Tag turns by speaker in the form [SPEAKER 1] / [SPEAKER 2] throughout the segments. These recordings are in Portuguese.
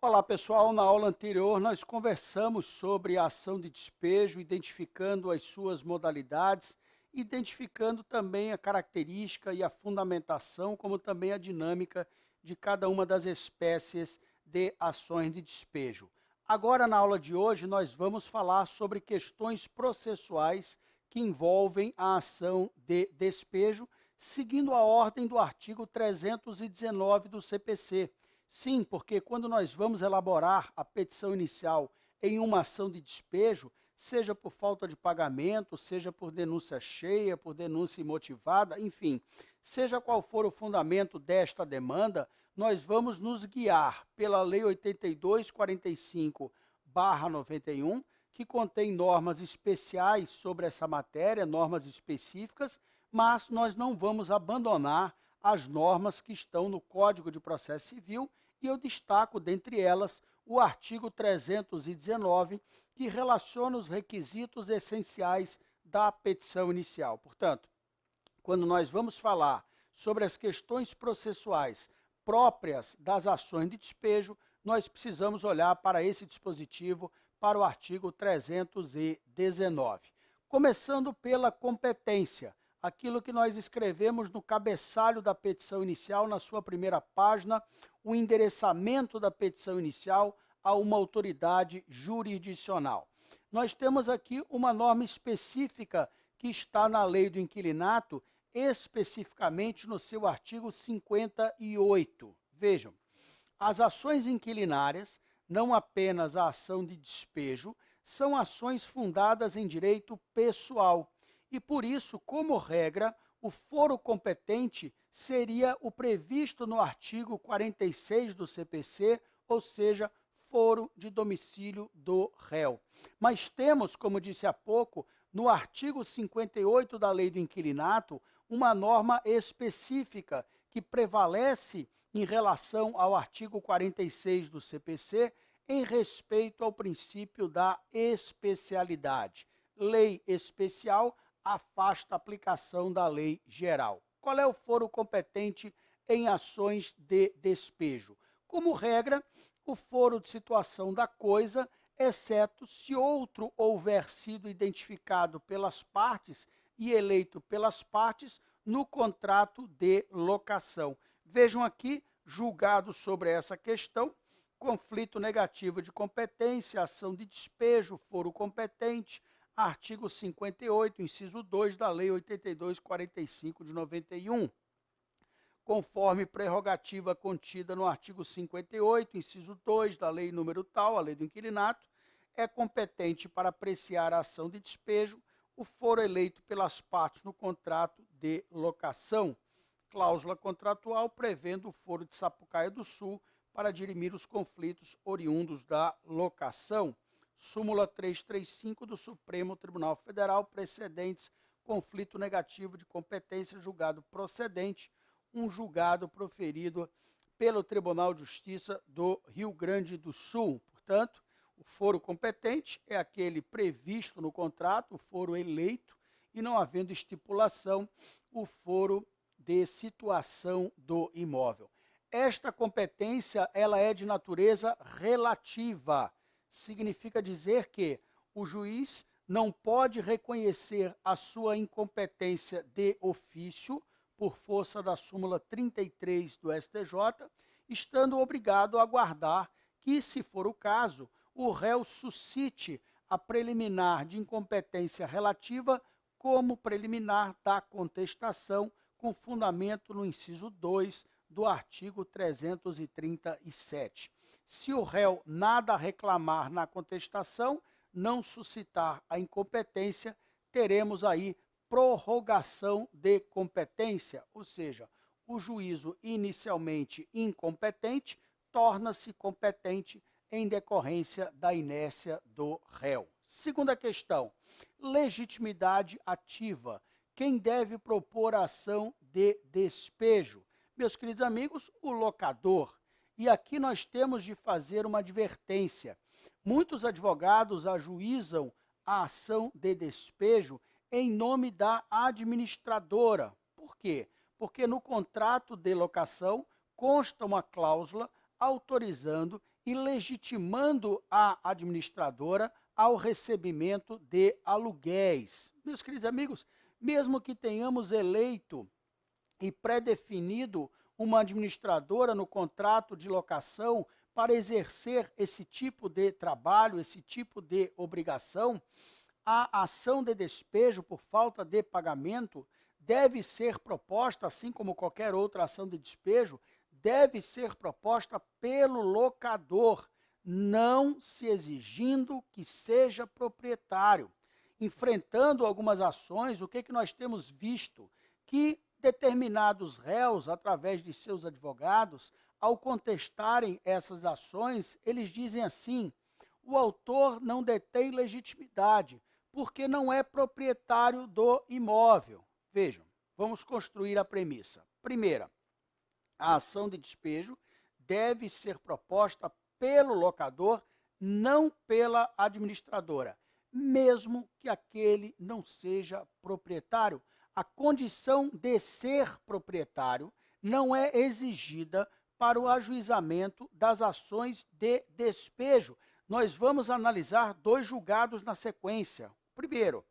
[SPEAKER 1] Olá pessoal, na aula anterior nós conversamos sobre a ação de despejo, identificando as suas modalidades, identificando também a característica e a fundamentação, como também a dinâmica de cada uma das espécies de ações de despejo. Agora, na aula de hoje, nós vamos falar sobre questões processuais que envolvem a ação de despejo, seguindo a ordem do artigo 319 do CPC. Sim, porque quando nós vamos elaborar a petição inicial em uma ação de despejo, seja por falta de pagamento, seja por denúncia cheia, por denúncia imotivada, enfim, seja qual for o fundamento desta demanda, nós vamos nos guiar pela Lei 8245/91, que contém normas especiais sobre essa matéria, normas específicas, mas nós não vamos abandonar as normas que estão no Código de Processo Civil, e eu destaco, dentre elas, o artigo 319, que relaciona os requisitos essenciais da petição inicial. Portanto, quando nós vamos falar sobre as questões processuais próprias das ações de despejo, nós precisamos olhar para esse dispositivo, para o artigo 319. Começando pela competência, aquilo que nós escrevemos no cabeçalho da petição inicial, na sua primeira página, o endereçamento da petição inicial a uma autoridade jurisdicional. Nós temos aqui uma norma específica que está na Lei do Inquilinato, especificamente no seu artigo 58. Vejam, as ações inquilinárias, não apenas a ação de despejo, são ações fundadas em direito pessoal. E por isso, como regra, o foro competente seria o previsto no artigo 46 do CPC, ou seja, foro de domicílio do réu. Mas temos, como disse há pouco, no artigo 58 da Lei do Inquilinato, uma norma específica que prevalece em relação ao artigo 46 do CPC em respeito ao princípio da especialidade. Lei especial afasta a aplicação da lei geral. Qual é o foro competente em ações de despejo? Como regra, o foro de situação da coisa, exceto se outro houver sido identificado pelas partes e eleito pelas partes no contrato de locação. Vejam aqui, julgado sobre essa questão, conflito negativo de competência, ação de despejo, foro competente, artigo 58, inciso 2 da Lei 8245 de 91. Conforme prerrogativa contida no artigo 58, inciso 2 da Lei número tal, a Lei do Inquilinato, é competente para apreciar a ação de despejo o foro eleito pelas partes no contrato de locação. Cláusula contratual prevendo o foro de Sapucaia do Sul para dirimir os conflitos oriundos da locação. Súmula 335 do Supremo Tribunal Federal, precedentes, conflito negativo de competência, julgado procedente, um julgado proferido pelo Tribunal de Justiça do Rio Grande do Sul. Portanto, o foro competente é aquele previsto no contrato, o foro eleito, e não havendo estipulação, o foro de situação do imóvel. Esta competência, ela é de natureza relativa. Significa dizer que o juiz não pode reconhecer a sua incompetência de ofício, por força da súmula 33 do STJ, estando obrigado a aguardar que, se for o caso, o réu suscite a preliminar de incompetência relativa como preliminar da contestação, com fundamento no inciso 2 do artigo 337. Se o réu nada reclamar na contestação, não suscitar a incompetência, teremos aí prorrogação de competência, ou seja, o juízo inicialmente incompetente torna-se competente em decorrência da inércia do réu. Segunda questão, legitimidade ativa. Quem deve propor a ação de despejo? Meus queridos amigos, o locador. E aqui nós temos de fazer uma advertência. Muitos advogados ajuizam a ação de despejo em nome da administradora. Por quê? Porque no contrato de locação consta uma cláusula autorizando e legitimando a administradora ao recebimento de aluguéis. Meus queridos amigos, mesmo que tenhamos eleito e pré-definido uma administradora no contrato de locação para exercer esse tipo de trabalho, esse tipo de obrigação, a ação de despejo por falta de pagamento deve ser proposta, assim como qualquer outra ação de despejo, deve ser proposta pelo locador, não se exigindo que seja proprietário. Enfrentando algumas ações, o que nós temos visto? Que determinados réus, através de seus advogados, ao contestarem essas ações, eles dizem assim: o autor não detém legitimidade, porque não é proprietário do imóvel. Vejam, vamos construir a premissa. Primeira, a ação de despejo deve ser proposta pelo locador, não pela administradora, mesmo que aquele não seja proprietário. A condição de ser proprietário não é exigida para o ajuizamento das ações de despejo. Nós vamos analisar dois julgados na sequência. Primeiro,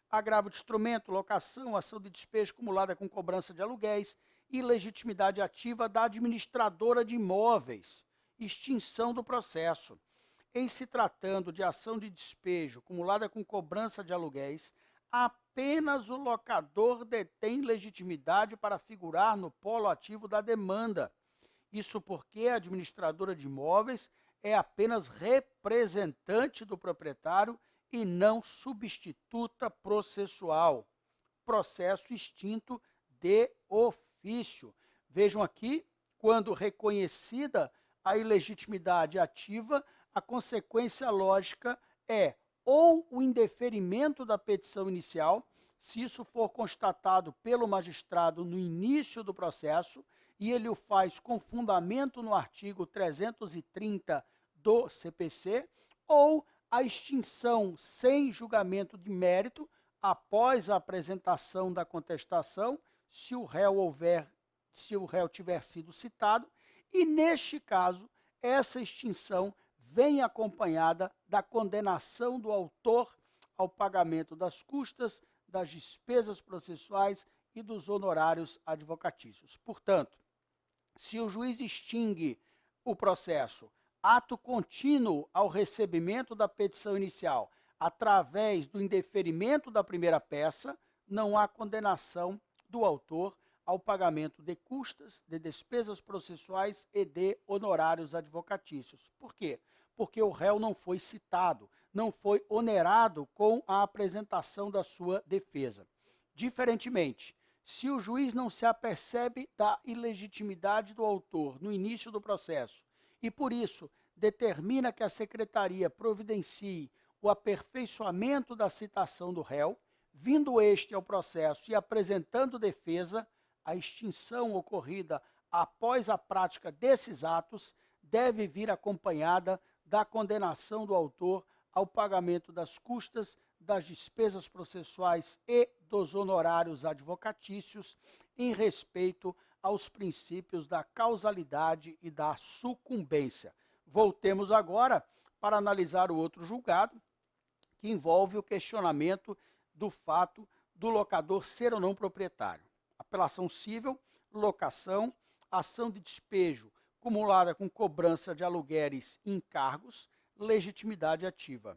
[SPEAKER 1] agravo de instrumento, locação, ação de despejo acumulada com cobrança de aluguéis e legitimidade ativa da administradora de imóveis, extinção do processo. Em se tratando de ação de despejo acumulada com cobrança de aluguéis, apenas o locador detém legitimidade para figurar no polo ativo da demanda. Isso porque a administradora de imóveis é apenas representante do proprietário e não substituta processual. Processo extinto de ofício. Vejam aqui, quando reconhecida a ilegitimidade ativa, a consequência lógica é ou o indeferimento da petição inicial, se isso for constatado pelo magistrado no início do processo, e ele o faz com fundamento no artigo 330 do CPC, ou a extinção sem julgamento de mérito após a apresentação da contestação, se o réu tiver sido citado, e neste caso, essa extinção vem acompanhada da condenação do autor ao pagamento das custas, das despesas processuais e dos honorários advocatícios. Portanto, se o juiz extingue o processo, ato contínuo ao recebimento da petição inicial, através do indeferimento da primeira peça, não há condenação do autor ao pagamento de custas, de despesas processuais e de honorários advocatícios. Por quê? Porque o réu não foi citado, não foi onerado com a apresentação da sua defesa. Diferentemente, se o juiz não se apercebe da ilegitimidade do autor no início do processo e, por isso, determina que a secretaria providencie o aperfeiçoamento da citação do réu, vindo este ao processo e apresentando defesa, a extinção ocorrida após a prática desses atos deve vir acompanhada da condenação do autor ao pagamento das custas, das despesas processuais e dos honorários advocatícios em respeito aos princípios da causalidade e da sucumbência. Voltemos agora para analisar o outro julgado, que envolve o questionamento do fato do locador ser ou não proprietário. Apelação cível, locação, ação de despejo acumulada com cobrança de aluguéis e encargos, legitimidade ativa.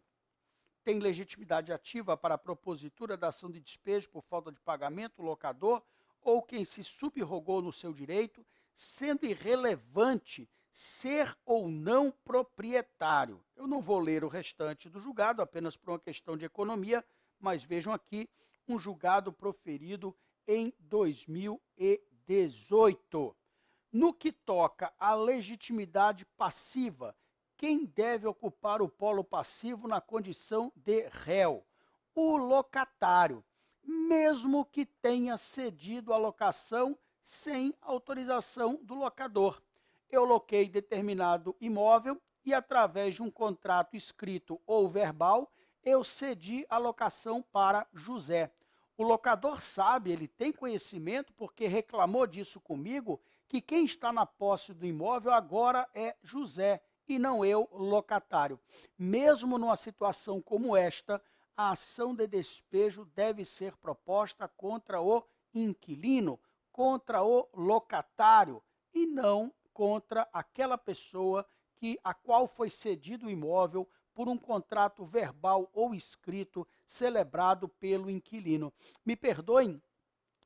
[SPEAKER 1] Tem legitimidade ativa para a propositura da ação de despejo por falta de pagamento, o locador ou quem se subrogou no seu direito, sendo irrelevante ser ou não proprietário. Eu não vou ler o restante do julgado, apenas por uma questão de economia, mas vejam aqui um julgado proferido em 2018. No que toca à legitimidade passiva, quem deve ocupar o polo passivo na condição de réu? O locatário, mesmo que tenha cedido a locação sem autorização do locador. Eu loquei determinado imóvel e, através de um contrato escrito ou verbal, eu cedi a locação para José. O locador sabe, ele tem conhecimento, porque reclamou disso comigo, que quem está na posse do imóvel agora é José e não eu, locatário. Mesmo numa situação como esta, a ação de despejo deve ser proposta contra o inquilino, contra o locatário e não contra aquela pessoa a qual foi cedido o imóvel por um contrato verbal ou escrito celebrado pelo inquilino. Me perdoem,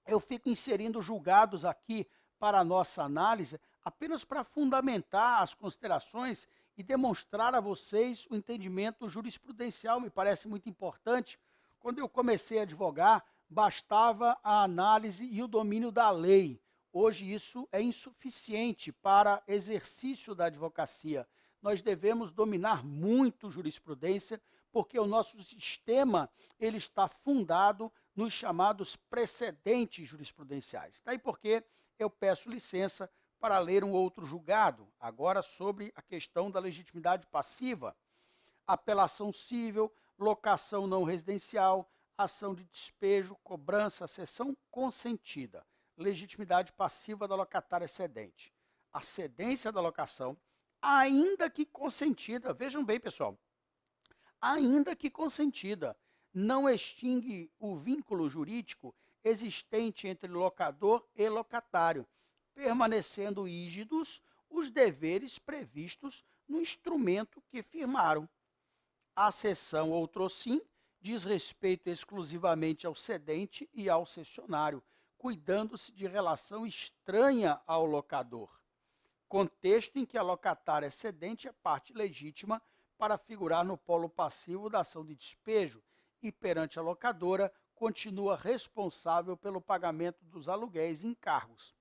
[SPEAKER 1] eu fico inserindo julgados aqui para a nossa análise, apenas para fundamentar as considerações e demonstrar a vocês o entendimento jurisprudencial, me parece muito importante. Quando eu comecei a advogar, bastava a análise e o domínio da lei. Hoje isso é insuficiente para exercício da advocacia. Nós devemos dominar muito jurisprudência, porque o nosso sistema ele está fundado nos chamados precedentes jurisprudenciais. Daí porque eu peço licença para ler um outro julgado, agora sobre a questão da legitimidade passiva, apelação cível, locação não residencial, ação de despejo, cobrança, cessão consentida, legitimidade passiva da locatária cedente. A cedência da locação, ainda que consentida, vejam bem, pessoal, ainda que consentida, não extingue o vínculo jurídico existente entre locador e locatário, permanecendo rígidos os deveres previstos no instrumento que firmaram. A cessão outrossim diz respeito exclusivamente ao cedente e ao cessionário, cuidando-se de relação estranha ao locador, contexto em que a locatária cedente é parte legítima para figurar no polo passivo da ação de despejo e, perante a locadora, continua responsável pelo pagamento dos aluguéis e encargos.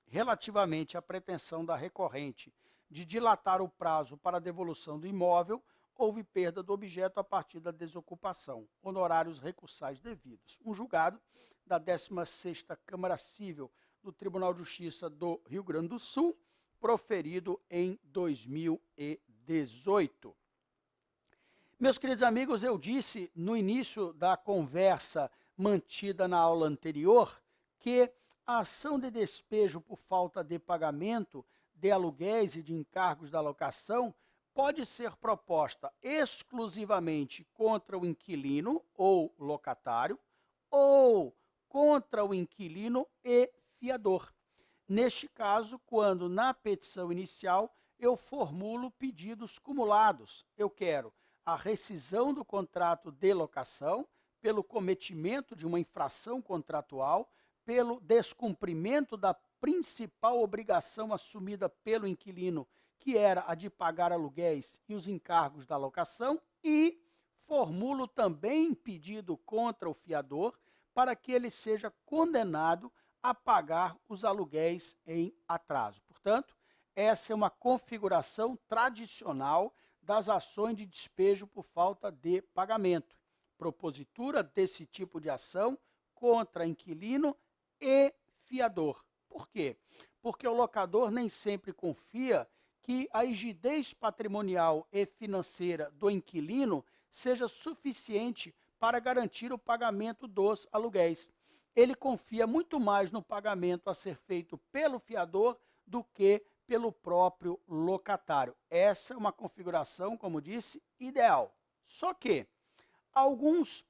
[SPEAKER 1] Relativamente à pretensão da recorrente de dilatar o prazo para a devolução do imóvel, houve perda do objeto a partir da desocupação, honorários recursais devidos. Um julgado da 16ª Câmara Cível do Tribunal de Justiça do Rio Grande do Sul, proferido em 2018. Meus queridos amigos, eu disse no início da conversa mantida na aula anterior que a ação de despejo por falta de pagamento de aluguéis e de encargos da locação pode ser proposta exclusivamente contra o inquilino ou locatário ou contra o inquilino e fiador. Neste caso, quando na petição inicial eu formulo pedidos cumulados, eu quero a rescisão do contrato de locação pelo cometimento de uma infração contratual, pelo descumprimento da principal obrigação assumida pelo inquilino, que era a de pagar aluguéis e os encargos da locação, e formulo também pedido contra o fiador para que ele seja condenado a pagar os aluguéis em atraso. Portanto, essa é uma configuração tradicional das ações de despejo por falta de pagamento. Propositura desse tipo de ação contra inquilino e fiador. Por quê? Porque o locador nem sempre confia que a rigidez patrimonial e financeira do inquilino seja suficiente para garantir o pagamento dos aluguéis. Ele confia muito mais no pagamento a ser feito pelo fiador do que pelo próprio locatário. Essa é uma configuração, como disse, ideal. Só que alguns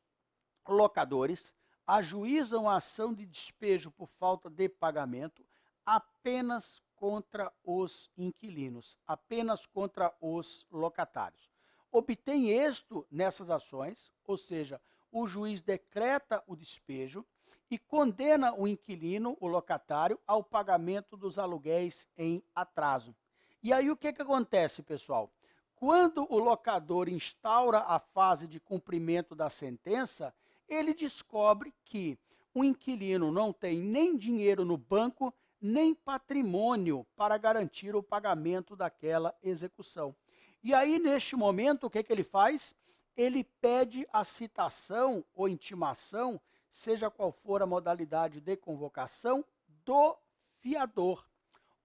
[SPEAKER 1] locadores ajuizam a ação de despejo por falta de pagamento apenas contra os inquilinos, apenas contra os locatários. Obtém êxito nessas ações, ou seja, o juiz decreta o despejo e condena o inquilino, o locatário, ao pagamento dos aluguéis em atraso. E aí o que acontece, pessoal? Quando o locador instaura a fase de cumprimento da sentença, ele descobre que o inquilino não tem nem dinheiro no banco, nem patrimônio para garantir o pagamento daquela execução. E aí, neste momento, o que ele faz? Ele pede a citação ou intimação, seja qual for a modalidade de convocação, do fiador.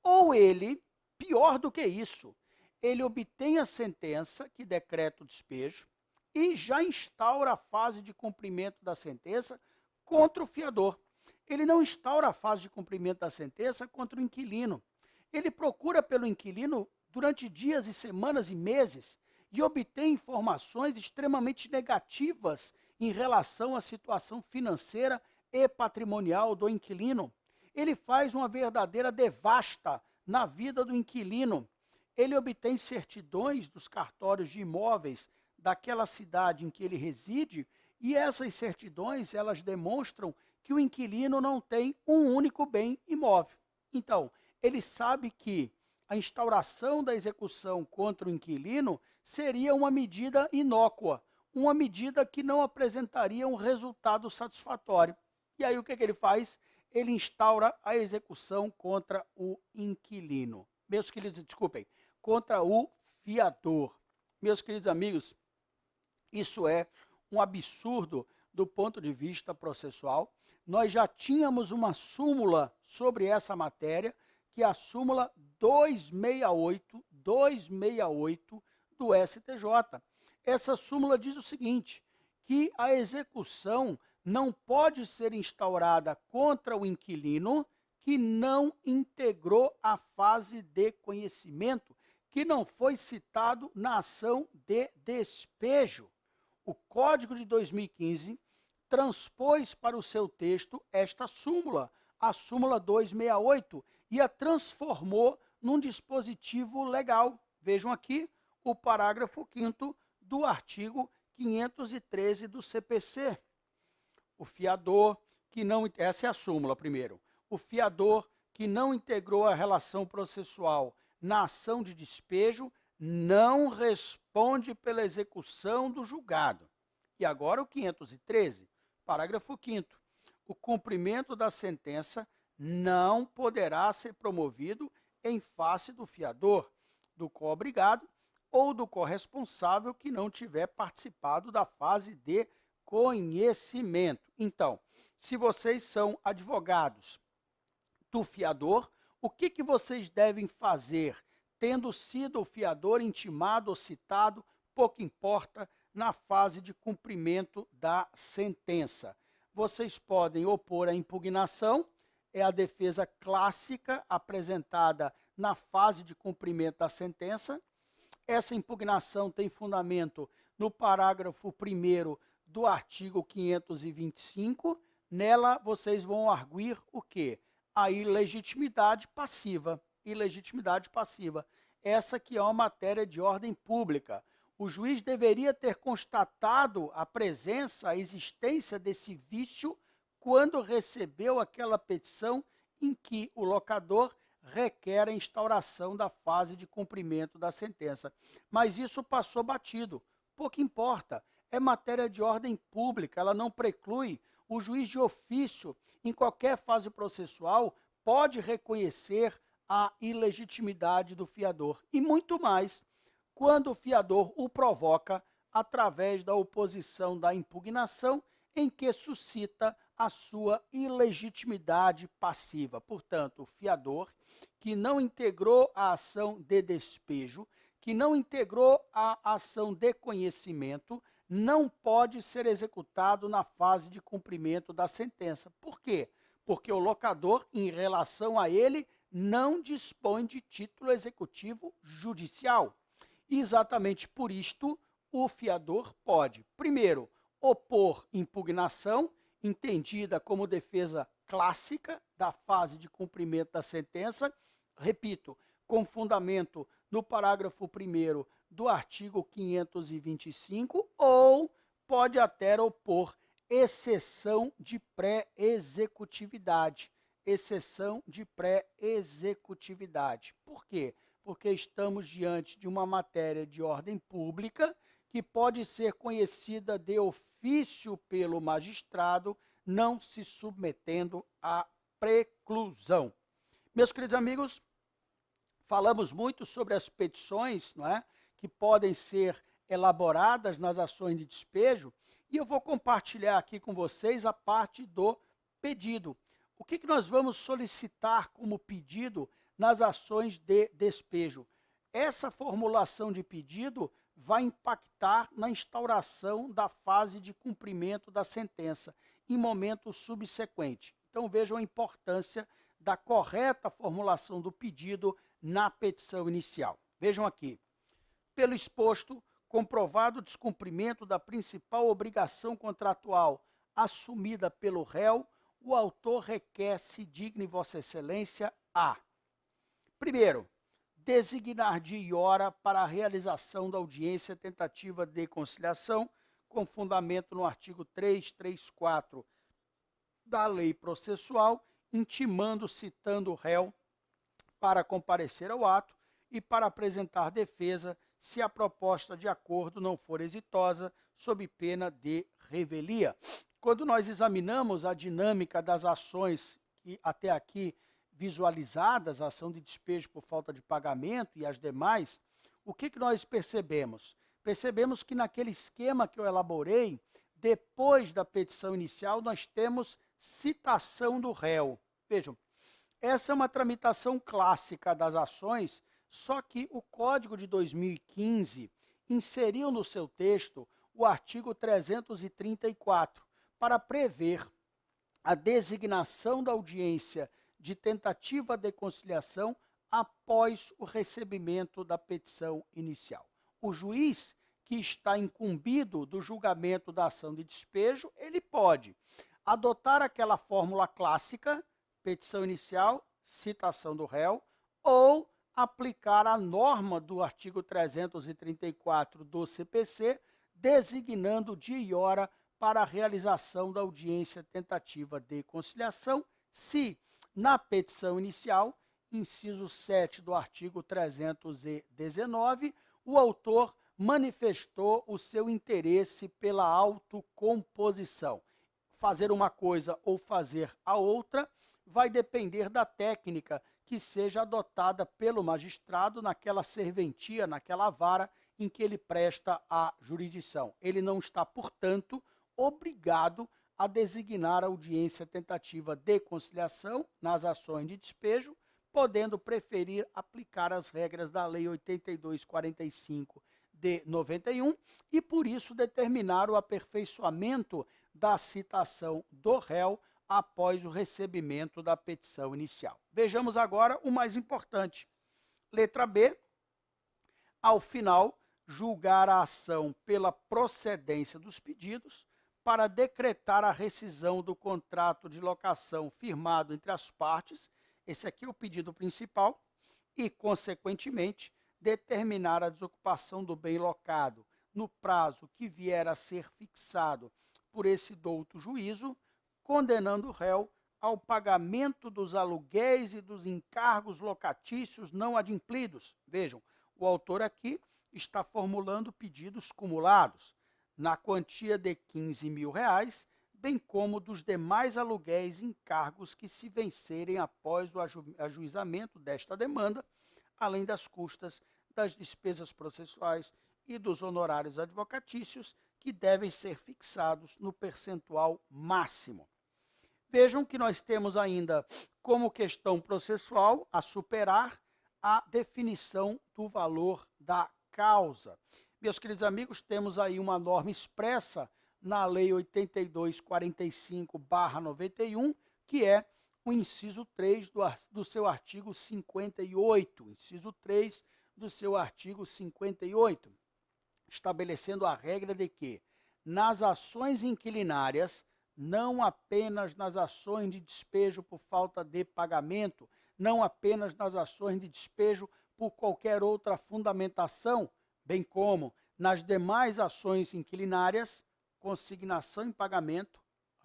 [SPEAKER 1] Ou ele, pior do que isso, ele obtém a sentença que decreta o despejo e já instaura a fase de cumprimento da sentença contra o fiador. Ele não instaura a fase de cumprimento da sentença contra o inquilino. Ele procura pelo inquilino durante dias e semanas e meses e obtém informações extremamente negativas em relação à situação financeira e patrimonial do inquilino. Ele faz uma verdadeira devasta na vida do inquilino. Ele obtém certidões dos cartórios de imóveis daquela cidade em que ele reside e essas certidões, elas demonstram que o inquilino não tem um único bem imóvel. Então, ele sabe que a instauração da execução contra o inquilino seria uma medida inócua, uma medida que não apresentaria um resultado satisfatório. E aí o que ele faz? Ele instaura a execução contra o inquilino. Meus queridos, desculpem, contra o fiador. Meus queridos amigos, isso é um absurdo do ponto de vista processual. Nós já tínhamos uma súmula sobre essa matéria, que é a súmula 268 do STJ. Essa súmula diz o seguinte, que a execução não pode ser instaurada contra o inquilino que não integrou a fase de conhecimento, que não foi citado na ação de despejo. O Código de 2015 transpôs para o seu texto esta súmula, a súmula 268, e a transformou num dispositivo legal. Vejam aqui o parágrafo 5º do artigo 513 do CPC. O fiador que não... Essa é a súmula, primeiro. O fiador que não integrou a relação processual na ação de despejo não responde pela execução do julgado. E agora o 513, parágrafo 5º. O cumprimento da sentença não poderá ser promovido em face do fiador, do coobrigado ou do corresponsável que não tiver participado da fase de conhecimento. Então, se vocês são advogados do fiador, o que vocês devem fazer, tendo sido o fiador intimado ou citado, pouco importa, na fase de cumprimento da sentença? Vocês podem opor a impugnação, é a defesa clássica apresentada na fase de cumprimento da sentença. Essa impugnação tem fundamento no parágrafo 1º do artigo 525. Nela, vocês vão arguir o quê? A ilegitimidade passiva. Ilegitimidade passiva. Essa que é uma matéria de ordem pública. O juiz deveria ter constatado a presença, a existência desse vício quando recebeu aquela petição em que o locador requer a instauração da fase de cumprimento da sentença. Mas isso passou batido. Pouco importa. É matéria de ordem pública, ela não preclui. O juiz de ofício, em qualquer fase processual, pode reconhecer a ilegitimidade do fiador. E muito mais, quando o fiador o provoca através da oposição da impugnação, em que suscita a sua ilegitimidade passiva. Portanto, o fiador que não integrou a ação de despejo, que não integrou a ação de conhecimento, não pode ser executado na fase de cumprimento da sentença. Por quê? Porque o locador, em relação a ele, não dispõe de título executivo judicial. E exatamente por isto, o fiador pode, primeiro, opor impugnação, entendida como defesa clássica da fase de cumprimento da sentença, repito, com fundamento no parágrafo 1º do artigo 525, ou pode até opor exceção de pré-executividade. Exceção de pré-executividade. Por quê? Porque estamos diante de uma matéria de ordem pública que pode ser conhecida de ofício pelo magistrado, não se submetendo à preclusão. Meus queridos amigos, falamos muito sobre as petições, não é, que podem ser elaboradas nas ações de despejo, e eu vou compartilhar aqui com vocês a parte do pedido. O que nós vamos solicitar como pedido nas ações de despejo? Essa formulação de pedido vai impactar na instauração da fase de cumprimento da sentença em momento subsequente. Então vejam a importância da correta formulação do pedido na petição inicial. Vejam aqui. Pelo exposto, comprovado o descumprimento da principal obrigação contratual assumida pelo réu, o autor requer se digne Vossa Excelência a: primeiro, designar dia e hora para a realização da audiência tentativa de conciliação, com fundamento no artigo 334 da Lei Processual, intimando, citando o réu para comparecer ao ato e para apresentar defesa, se a proposta de acordo não for exitosa, sob pena de revelia. Quando nós examinamos a dinâmica das ações que até aqui visualizadas, a ação de despejo por falta de pagamento e as demais, o que nós percebemos? Percebemos que naquele esquema que eu elaborei, depois da petição inicial, nós temos citação do réu. Vejam, essa é uma tramitação clássica das ações, só que o Código de 2015 inseriu no seu texto o artigo 334 para prever a designação da audiência de tentativa de conciliação após o recebimento da petição inicial. O juiz que está incumbido do julgamento da ação de despejo, ele pode adotar aquela fórmula clássica, petição inicial, citação do réu, ou aplicar a norma do artigo 334 do CPC, designando dia e hora para a realização da audiência tentativa de conciliação, se, na petição inicial, inciso 7 do artigo 319, o autor manifestou o seu interesse pela autocomposição. Fazer uma coisa ou fazer a outra vai depender da técnica que seja adotada pelo magistrado naquela serventia, naquela vara em que ele presta a jurisdição. Ele não está, portanto, obrigado a designar a audiência tentativa de conciliação nas ações de despejo, podendo preferir aplicar as regras da Lei 8245 de 91 e, por isso, determinar o aperfeiçoamento da citação do réu após o recebimento da petição inicial. Vejamos agora o mais importante. Letra B. Ao final, julgar a ação pela procedência dos pedidos para decretar a rescisão do contrato de locação firmado entre as partes, esse aqui é o pedido principal, e, consequentemente, determinar a desocupação do bem locado no prazo que vier a ser fixado por esse douto juízo, condenando o réu ao pagamento dos aluguéis e dos encargos locatícios não adimplidos. Vejam, o autor aqui está formulando pedidos cumulados na quantia de R$15 mil, bem como dos demais aluguéis e encargos que se vencerem após o ajuizamento desta demanda, além das custas das despesas processuais e dos honorários advocatícios, que devem ser fixados no percentual máximo. Vejam que nós temos ainda como questão processual a superar a definição do valor da causa. Meus queridos amigos, temos aí uma norma expressa na Lei 8245/91, que é o inciso 3 do seu artigo 58, inciso 3 do seu artigo 58, estabelecendo a regra de que, nas ações inquilinárias, não apenas nas ações de despejo por falta de pagamento, não apenas nas ações de despejo por qualquer outra fundamentação, bem como nas demais ações inquilinárias, consignação em pagamento,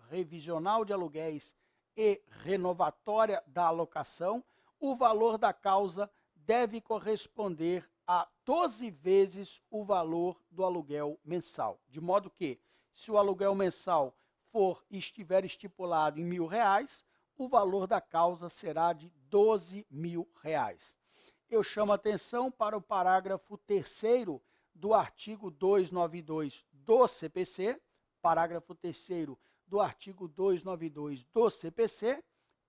[SPEAKER 1] revisional de aluguéis e renovatória da alocação, o valor da causa deve corresponder a 12 vezes o valor do aluguel mensal. De modo que, se o aluguel mensal estiver estipulado em R$1.000, o valor da causa será de R$12 mil. Eu chamo a atenção para o parágrafo 3º do artigo 292 do CPC, parágrafo 3º do artigo 292 do CPC,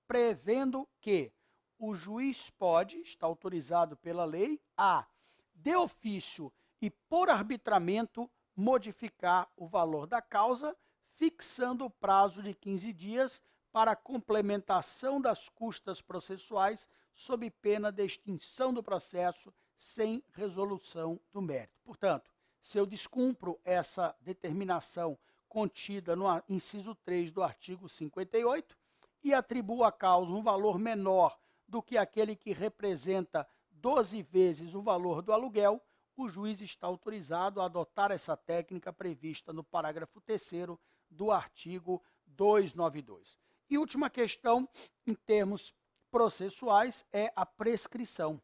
[SPEAKER 1] prevendo que o juiz pode, está autorizado pela lei, a, de ofício e por arbitramento, modificar o valor da causa, fixando o prazo de 15 dias para a complementação das custas processuais, sob pena de extinção do processo, sem resolução do mérito. Portanto, se eu descumpro essa determinação contida no inciso 3 do artigo 58 e atribuo à causa um valor menor do que aquele que representa 12 vezes o valor do aluguel, o juiz está autorizado a adotar essa técnica prevista no parágrafo 3º do artigo 292. E última questão, em termos processuais, é a prescrição.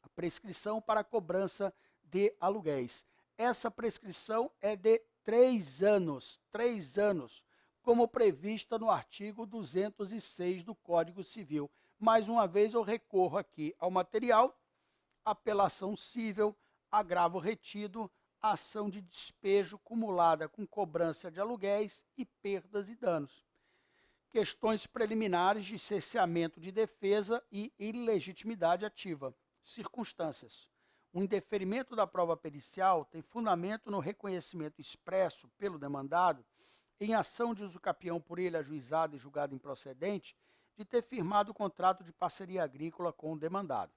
[SPEAKER 1] A prescrição para a cobrança de aluguéis. Essa prescrição é de 3 anos, como prevista no artigo 206 do Código Civil. Mais uma vez, eu recorro aqui ao material, apelação cível, agravo retido, ação de despejo cumulada com cobrança de aluguéis e perdas e danos. Questões preliminares de cesseamento de defesa e ilegitimidade ativa. Circunstâncias. O indeferimento da prova pericial tem fundamento no reconhecimento expresso pelo demandado, em ação de uso capião por ele ajuizado e julgado improcedente, de ter firmado o contrato de parceria agrícola com o demandado.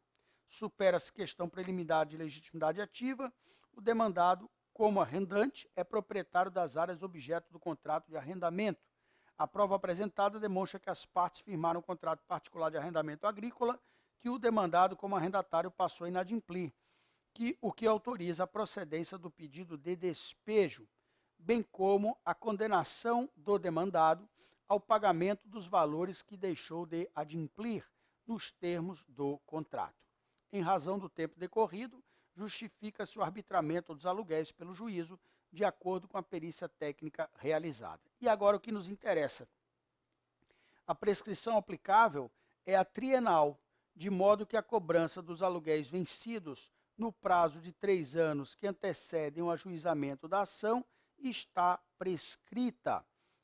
[SPEAKER 1] Supera-se questão preliminar de legitimidade ativa, o demandado, como arrendante, é proprietário das áreas objeto do contrato de arrendamento. A prova apresentada demonstra que as partes firmaram um contrato particular de arrendamento agrícola que o demandado, como arrendatário, passou a inadimplir, o que autoriza a procedência do pedido de despejo, bem como a condenação do demandado ao pagamento dos valores que deixou de adimplir nos termos do contrato. Em razão do tempo decorrido, justifica-se o arbitramento dos aluguéis pelo juízo, de acordo com a perícia técnica realizada. E agora o que nos interessa. A prescrição aplicável é a trienal, de modo que a cobrança dos aluguéis vencidos no prazo de 3 anos que antecedem o ajuizamento da ação está prescrita.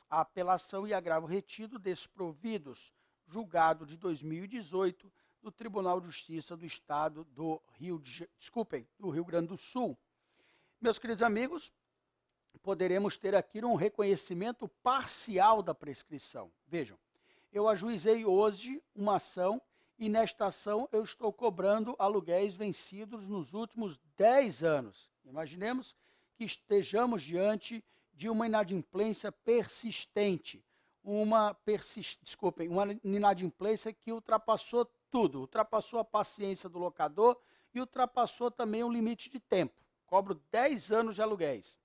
[SPEAKER 1] A apelação e agravo retido desprovidos, julgado de 2018 do Tribunal de Justiça do Estado do Rio Grande do Sul. Meus queridos amigos, poderemos ter aqui um reconhecimento parcial da prescrição. Vejam, eu ajuizei hoje uma ação e nesta ação eu estou cobrando aluguéis vencidos nos últimos 10 anos. Imaginemos que estejamos diante de uma inadimplência persistente, uma inadimplência que ultrapassou tudo, ultrapassou a paciência do locador e ultrapassou também o limite de tempo. Cobro 10 anos de aluguéis.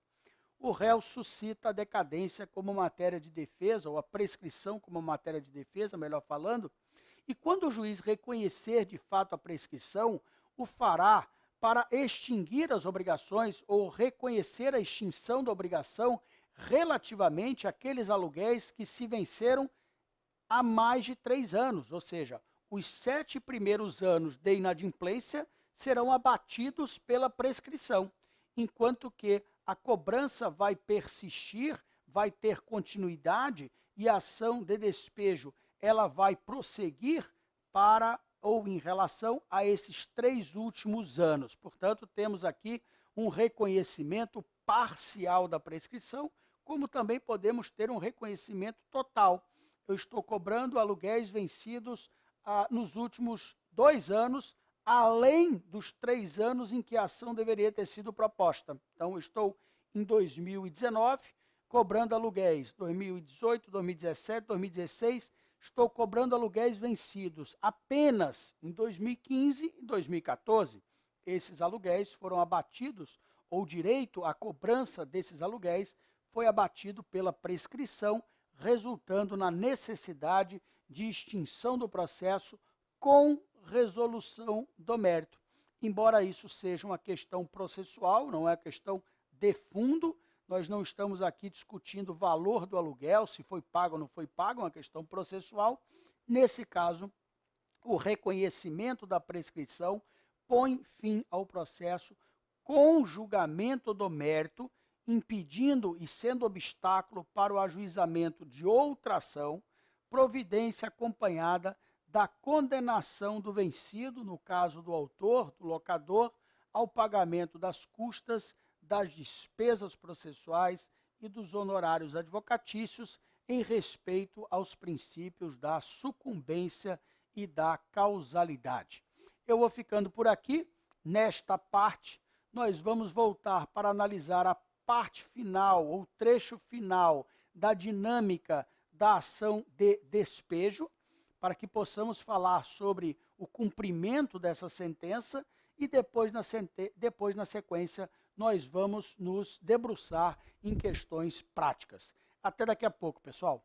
[SPEAKER 1] O réu suscita a decadência como matéria de defesa, ou a prescrição como matéria de defesa, melhor falando, e quando o juiz reconhecer de fato a prescrição, o fará para extinguir as obrigações ou reconhecer a extinção da obrigação relativamente àqueles aluguéis que se venceram há mais de 3 anos, ou seja, os 7 primeiros anos de inadimplência serão abatidos pela prescrição, enquanto que a cobrança vai persistir, vai ter continuidade e a ação de despejo ela vai prosseguir para ou em relação a esses 3 últimos anos. Portanto, temos aqui um reconhecimento parcial da prescrição, como também podemos ter um reconhecimento total. Eu estou cobrando aluguéis vencidos nos últimos 2 anos, além dos 3 anos em que a ação deveria ter sido proposta. Então, eu estou em 2019, cobrando aluguéis 2018, 2017, 2016, estou cobrando aluguéis vencidos apenas em 2015 e 2014. Esses aluguéis foram abatidos, ou o direito à cobrança desses aluguéis foi abatido pela prescrição, resultando na necessidade de extinção do processo com resolução do mérito. Embora isso seja uma questão processual, não é uma questão de fundo, nós não estamos aqui discutindo o valor do aluguel, se foi pago ou não foi pago, é uma questão processual. Nesse caso, o reconhecimento da prescrição põe fim ao processo com julgamento do mérito, impedindo e sendo obstáculo para o ajuizamento de outra ação, providência acompanhada da condenação do vencido, no caso do autor, do locador, ao pagamento das custas, das despesas processuais e dos honorários advocatícios em respeito aos princípios da sucumbência e da causalidade. Eu vou ficando por aqui. Nesta parte, nós vamos voltar para analisar a parte final, ou trecho final, da dinâmica da ação de despejo, para que possamos falar sobre o cumprimento dessa sentença e depois na sequência, nós vamos nos debruçar em questões práticas. Até daqui a pouco, pessoal.